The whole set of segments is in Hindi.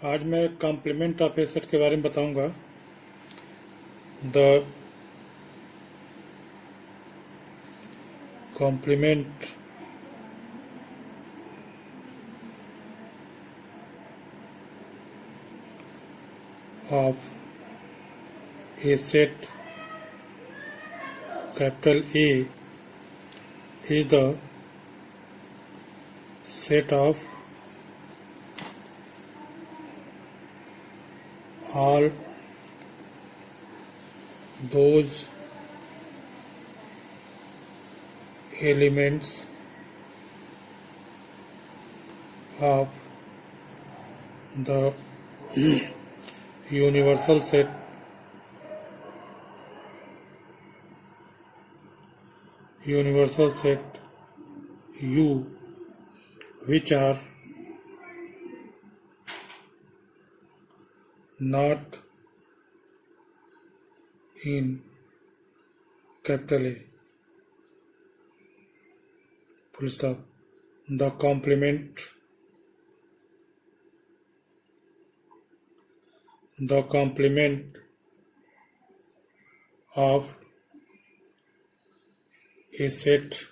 आज मैं कॉम्प्लीमेंट ऑफ ए सेट के बारे में बताऊंगा। The complement of a set capital A is the set of all those elements of the universal set U, which are not in capital A. Full stop. The complement of a set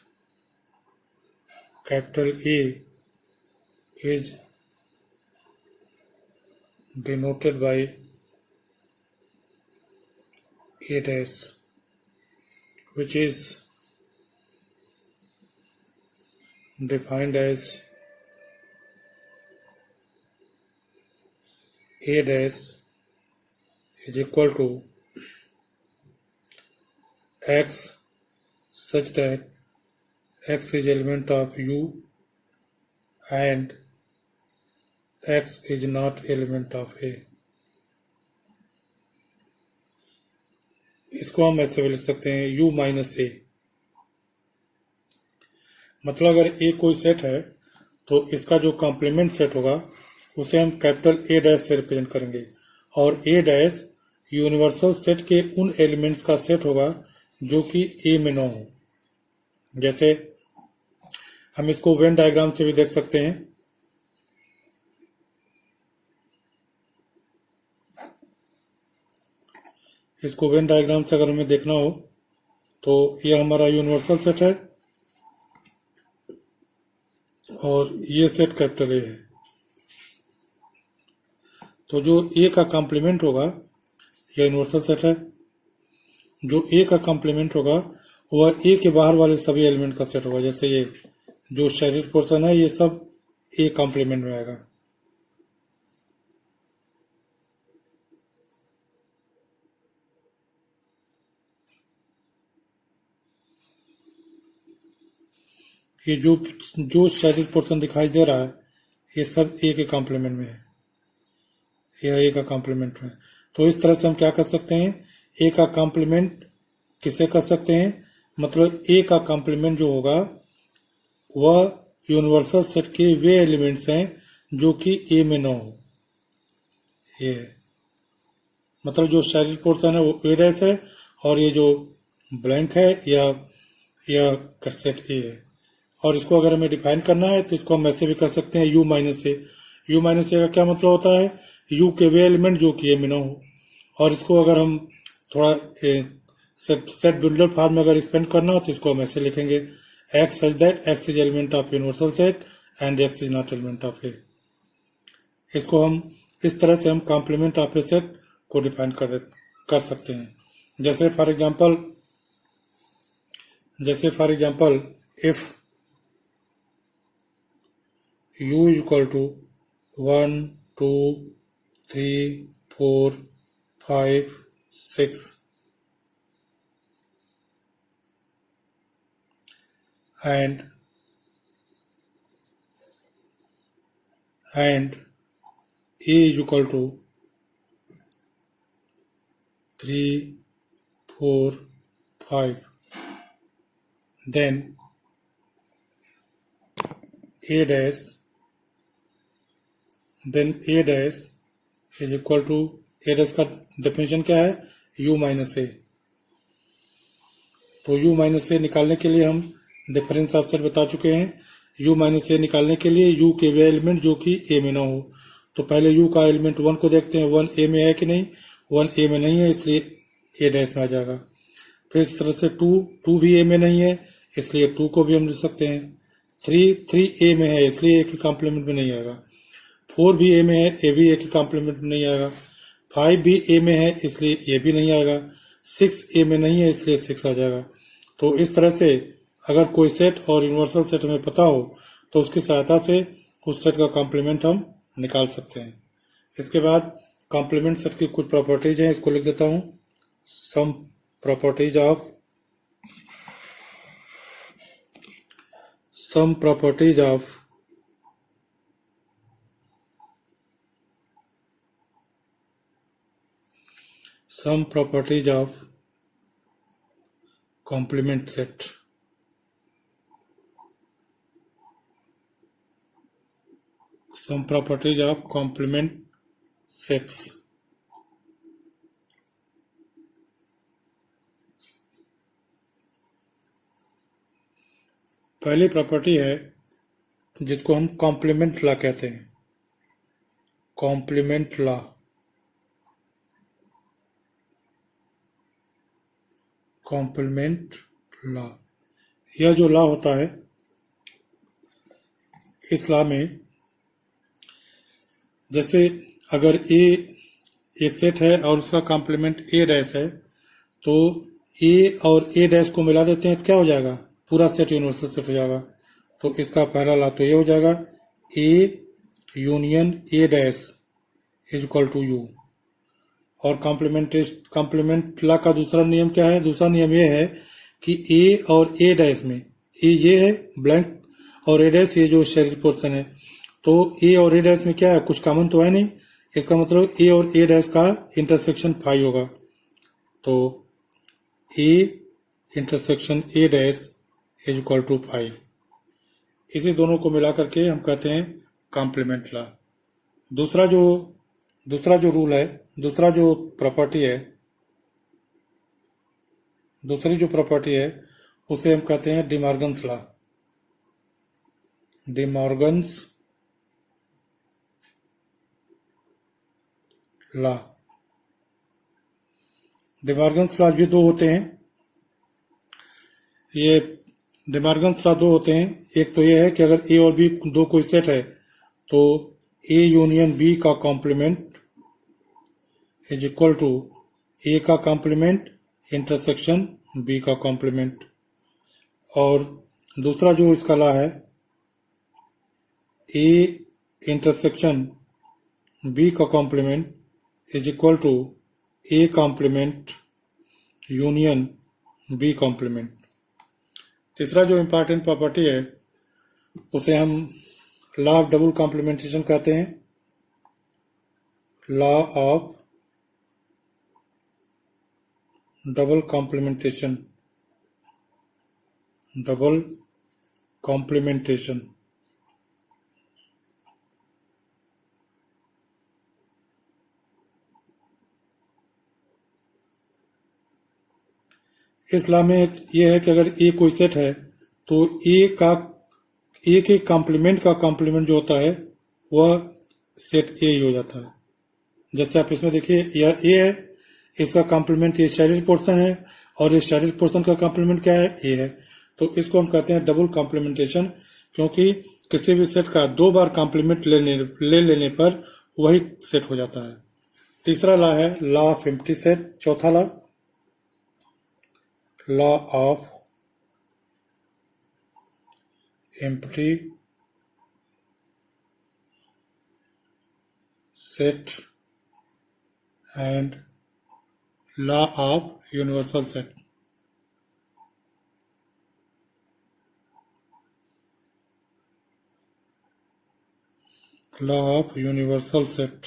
capital A is denoted by A dash, which is defined as A dash is equal to X such that X is element of U and X is not element of A. इसको हम ऐसे भी लिख सकते हैं U माइनस ए। मतलब अगर ए कोई सेट है तो इसका जो कॉम्प्लीमेंट सेट होगा उसे हम कैपिटल ए डैश से रिप्रेजेंट करेंगे, और ए डैश यूनिवर्सल सेट के उन एलिमेंट्स का सेट होगा जो कि ए में न हो। जैसे हम इसको वेन डायग्राम से भी देख सकते हैं। इसको वेन डायग्राम से अगर हमें देखना हो तो ये हमारा यूनिवर्सल सेट है और ये सेट कैपिटल ए है। तो जो ए का कॉम्प्लीमेंट होगा, यह यूनिवर्सल सेट है, जो ए का कॉम्प्लीमेंट होगा वह ए के बाहर वाले सभी एलिमेंट का सेट होगा। जैसे ये जो शारीरिक पोर्शन है ये सब ए कॉम्प्लीमेंट में आएगा। ये जो शारीरिक पोर्शन दिखाई दे रहा है ये सब ए के कॉम्प्लीमेंट में है, यह ए का कॉम्प्लीमेंट में। तो इस तरह से हम क्या कर सकते हैं, ए का कॉम्प्लीमेंट किसे कर सकते हैं, मतलब ए का कॉम्प्लीमेंट जो होगा वह यूनिवर्सल सेट के वे एलिमेंट्स हैं जो कि ए में न हो। ये मतलब जो शारीरिक पोर्शन है वो ए डैश है और ये जो ब्लैंक है यह सेट ए है। और इसको अगर हमें डिफाइन करना है तो इसको हम ऐसे भी कर सकते हैं U माइनस ए। U माइनस ए का क्या मतलब होता है, U के वे एलिमेंट जो कि ए में न हो। और इसको अगर हम थोड़ा सेट बिल्डर फॉर्म में अगर एक्सपेंड करना हो तो इसको हम ऐसे लिखेंगे X such that X is element of universal set and X is not element of A। इसको हम इस तरह से हम कॉम्प्लीमेंट ऑफ ए सेट को डिफाइन कर सकते हैं। जैसे for example if U is equal to 1 2 3 4 5 6 and A is equal to 3 4 5, then A dash is equal to, A dash का डेफिनेशन क्या है, U माइनस ए। तो U माइनस ए निकालने के लिए हम डिफरेंस ऑफ सेट बता चुके हैं। U माइनस ए निकालने के लिए U के वे एलिमेंट जो कि A में ना हो, तो पहले यू का एलिमेंट 1 को देखते हैं, 1 ए में है कि नहीं, 1 ए में नहीं है, इसलिए ए डैश में आ जाएगा। फिर इस तरह से 2 भी ए में नहीं है, इसलिए 2 को भी हम लिख सकते हैं। 3 ए में है, इसलिए ए के कॉम्प्लीमेंट में नहीं आएगा। 4 भी ए में है, ए भी ए के कॉम्प्लीमेंट में नहीं आएगा। 5 भी ए में है, इसलिए ए भी नहीं आएगा। 6 ए में नहीं है, इसलिए 6 आ जाएगा। तो इस तरह से अगर कोई सेट और यूनिवर्सल सेट हमें पता हो तो उसकी सहायता से उस सेट का कॉम्प्लीमेंट हम निकाल सकते हैं। इसके बाद कॉम्प्लीमेंट सेट की कुछ प्रॉपर्टीज हैं, इसको लिख देता हूं। Some properties of some properties of complement set। Some properties of complement sets। पहली प्रॉपर्टी है जिसको हम कॉम्प्लीमेंट लॉ कहते हैं। कॉम्प्लीमेंट लॉ, कॉम्प्लीमेंट लॉ, यह जो लॉ होता है, इस लॉ में जैसे अगर ए एक सेट है और उसका कॉम्प्लीमेंट ए डैश है, तो ए और ए डैश को मिला देते हैं तो क्या हो जाएगा, पूरा सेट यूनिवर्सल सेट हो जाएगा। तो इसका पहला लॉ तो ये हो जाएगा, A union A dash is equal to U. और कॉम्प्लीमेंट लॉ का दूसरा नियम क्या है, दूसरा नियम ये है कि ए और ए डैश में, ए ये है ब्लैंक और ए डैश ये जो शेडेड पोर्शन है, तो ए और ए डैश में क्या है, कुछ कॉमन तो है नहीं, इसका मतलब ए और ए डैश का इंटरसेक्शन फाई होगा। तो A intersection A dash is equal to phi. इसी दोनों को मिला करके हम कहते हैं कॉम्प्लीमेंट लॉ। दूसरा जो रूल है, दूसरा जो प्रॉपर्टी है, दूसरी जो प्रॉपर्टी है उसे हम कहते हैं De Morgan's law. De Morgan's law, De Morgan's law भी दो होते हैं। ये डिमॉर्गन्स लॉ दो होते हैं। एक तो ये है कि अगर ए और बी दो कोई सेट है तो ए यूनियन बी का complement is equal to A का कॉम्प्लीमेंट इंटरसेक्शन बी का कॉम्प्लीमेंट। और दूसरा जो इसका लॉ है, ए इंटरसेक्शन बी का complement is equal to A complement union B complement. तीसरा जो इम्पॉर्टेंट प्रॉपर्टी है उसे हम लॉ ऑफ डबल कॉम्प्लीमेंटेशन कहते हैं। Law of double complementation, double complementation. इस लॉ में यह है कि अगर ए कोई सेट है तो ए के कॉम्प्लीमेंट का कॉम्प्लीमेंट जो होता है वह सेट ए ही हो जाता है। जैसे आप इसमें देखिए, यह ए है, इसका कॉम्प्लीमेंट ये शेडेड पोर्शन है और इस शेडेड पोर्शन का कॉम्प्लीमेंट क्या है, ए है। तो इसको हम कहते हैं डबल कॉम्प्लीमेंटेशन, क्योंकि किसी भी सेट का दो बार कॉम्प्लीमेंट ले लेने पर वही सेट हो जाता है। तीसरा लॉ है लॉ ऑफ एम्प्टी सेट। चौथा law of empty set and law of universal set. Law of universal set.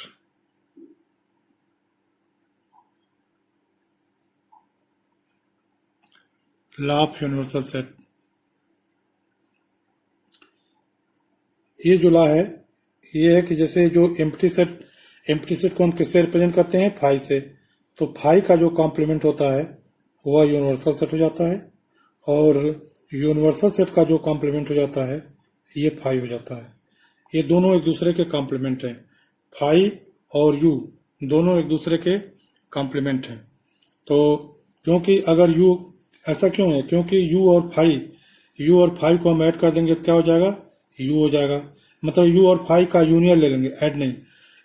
Law of universal set, ये जो लॉ है ये है कि जैसे जो एम्प्टी सेट को हम किससे रिप्रेजेंट करते हैं, फाई से। तो फाई का जो कॉम्प्लीमेंट होता है वह यूनिवर्सल सेट हो जाता है और यूनिवर्सल सेट का जो कॉम्प्लीमेंट हो जाता है ये फाई हो जाता है। ये दोनों एक दूसरे के कॉम्प्लीमेंट हैं। फाई और यू दोनों एक दूसरे के कॉम्प्लीमेंट हैं। तो क्योंकि अगर यू, ऐसा क्यों है, क्योंकि यू और फाई को हम ऐड कर देंगे तो क्या हो जाएगा, यू हो जाएगा। मतलब यू और फाई का यूनियन ले लेंगे, ऐड नहीं,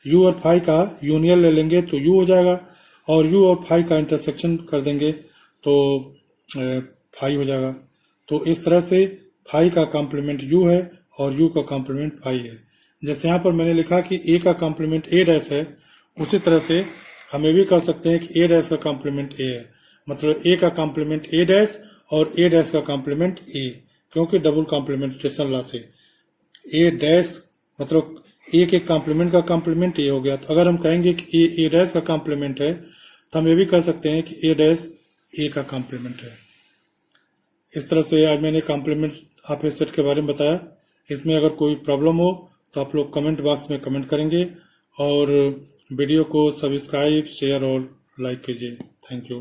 यू और फाई का यूनियन ले लेंगे तो यू हो जाएगा, और यू और फाई का इंटरसेक्शन कर देंगे तो फाई हो जाएगा। तो इस तरह से फाई का कॉम्प्लीमेंट यू है और यू का कॉम्प्लीमेंट फाई है। जैसे यहाँ पर मैंने लिखा कि ए का कॉम्प्लीमेंट ए डैश है, उसी तरह से हम ये भी कर सकते हैं कि ए डैश का कॉम्प्लीमेंट ए है, मतलब ए का कॉम्प्लीमेंट ए डैश और ए डैश का कॉम्प्लीमेंट ए, क्योंकि डबल कॉम्प्लीमेंटेशन लॉ से ए डैश मतलब ए के कॉम्प्लीमेंट का कॉम्प्लीमेंट ए हो गया। तो अगर हम कहेंगे कि ए डैश का कॉम्प्लीमेंट है तो हम ये भी कह सकते हैं कि ए डैश ए का कॉम्प्लीमेंट है। इस तरह से आज मैंने कॉम्प्लीमेंट ऑफ ए सेट के बारे में बताया। इसमें अगर कोई प्रॉब्लम हो तो आप लोग कमेंट बॉक्स में कमेंट करेंगे, और वीडियो को सब्सक्राइब, शेयर और लाइक कीजिए। Thank you.